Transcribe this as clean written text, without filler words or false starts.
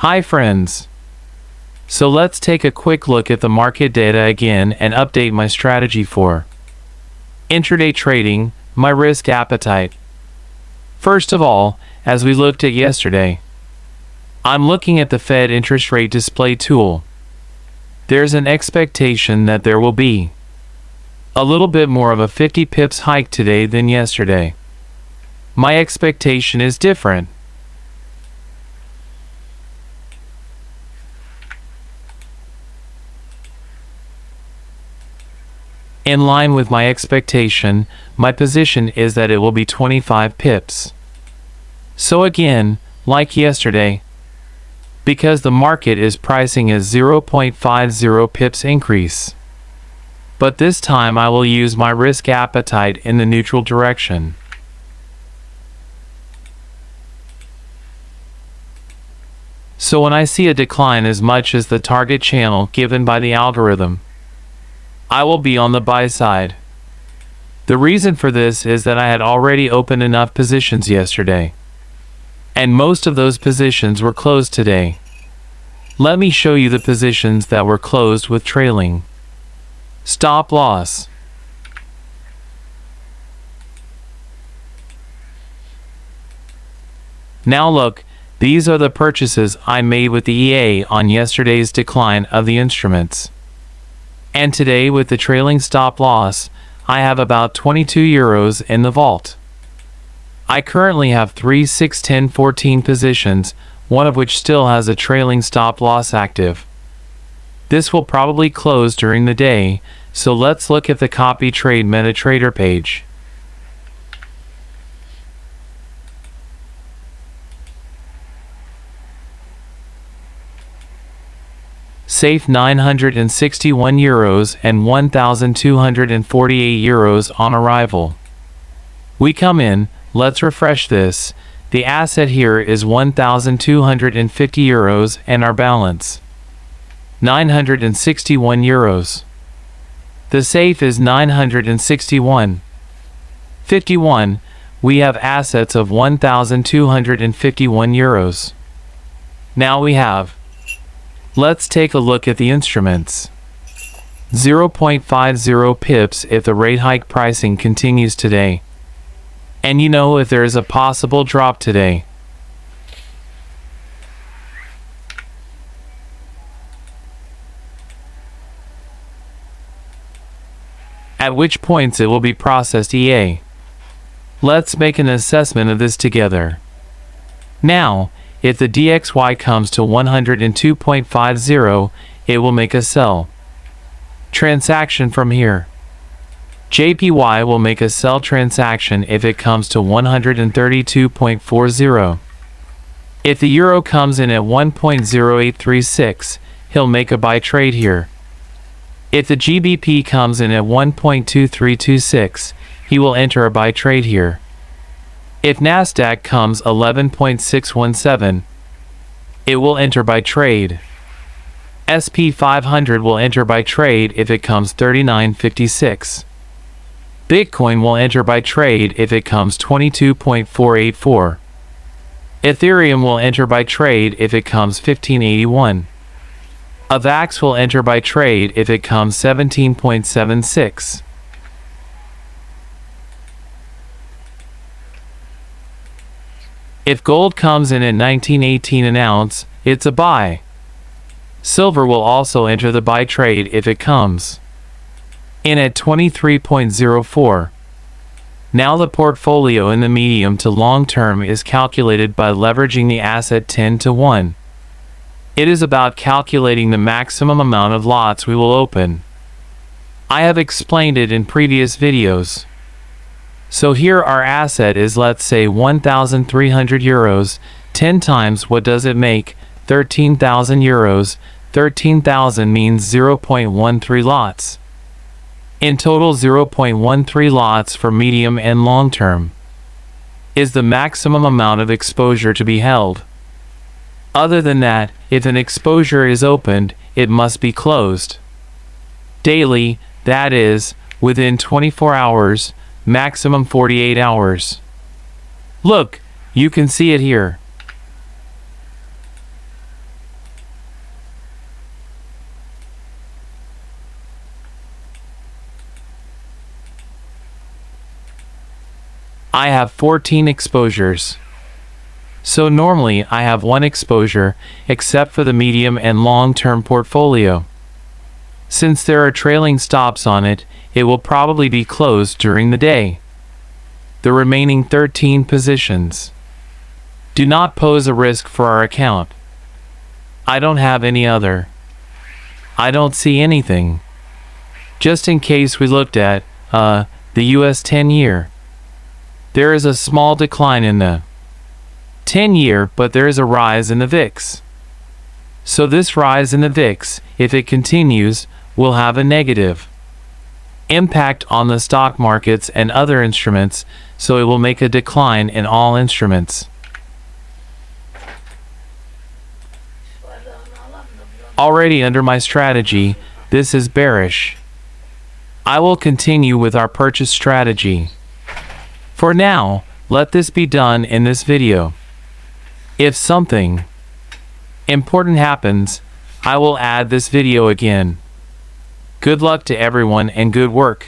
Hi friends. So let's take a quick look at the market data again and update my strategy for intraday trading, my risk appetite. First of all, as we looked at yesterday, I'm looking at the Fed interest rate display tool. There's an expectation that there will be a little bit more of a 50 pips hike today than yesterday. My expectation is different. In line with my expectation, my position is that it will be 25 pips. So again, like yesterday, because the market is pricing a 0.50 pips increase. But this time I will use my risk appetite in the neutral direction. So when I see a decline as much as the target channel given by the algorithm, I will be on the buy side. The reason for this is that I had already opened enough positions yesterday, and most of those positions were closed today. Let me show you the positions that were closed with trailing stop loss. Now look, these are the purchases I made with the EA on yesterday's decline of the instruments. And today with the trailing stop loss, I have about 22 euros in the vault. I currently have 3, 6, 10, 14 positions, one of which still has a trailing stop loss active. This will probably close during the day, so let's look at the copy trade MetaTrader page. Safe 961 euros and 1,248 euros on arrival. We come in, let's refresh this. The asset here is 1,250 euros and our balance 961 euros. The safe is 961.51. We have assets of 1,251 euros. Now we have. Let's take a look at the instruments. 0.50 pips if the rate hike pricing continues today. And you know if there is a possible drop today. At which points it will be processed EA. Let's make an assessment of this together. Now, if the DXY comes to 102.50, it will make a sell transaction from here. JPY will make a sell transaction if it comes to 132.40. If the euro comes in at 1.0836, he'll make a buy trade here. If the GBP comes in at 1.2326, he will enter a buy trade here. If Nasdaq comes 11.617, it will enter by trade. SP 500 will enter by trade if it comes 39.56. Bitcoin will enter by trade if it comes 22.484. Ethereum will enter by trade if it comes 1581. Avax will enter by trade if it comes 17.76. If gold comes in at 19.18 an ounce, it's a buy. Silver will also enter the buy trade if it comes in at 23.04. Now the portfolio in the medium to long term is calculated by leveraging the asset 10 to 1. It is about calculating the maximum amount of lots we will open. I have explained it in previous videos. So here our asset is, let's say, 1,300 euros. 10 times, what does it make? 13,000 euros. 13,000 means 0.13 lots. In total, 0.13 lots for medium and long term is the maximum amount of exposure to be held. Other than that, if an exposure is opened, it must be closed daily, that is, within 24 hours, maximum 48 hours. Look, you can see it here. I have 14 exposures. So normally I have one exposure, except for the medium and long-term portfolio. Since there are trailing stops on it, it will probably be closed during the day. The remaining 13 positions do not pose a risk for our account. I don't have any other. I don't see anything. Just in case we looked at, the US 10-year. There is a small decline in the 10-year, but there is a rise in the VIX. So this rise in the VIX, if it continues, will have a negative impact on the stock markets and other instruments, so it will make a decline in all instruments. Already under my strategy, this is bearish. I will continue with our purchase strategy. For now, let this be done in this video. If something important happens, I will add this video again. Good luck to everyone and good work.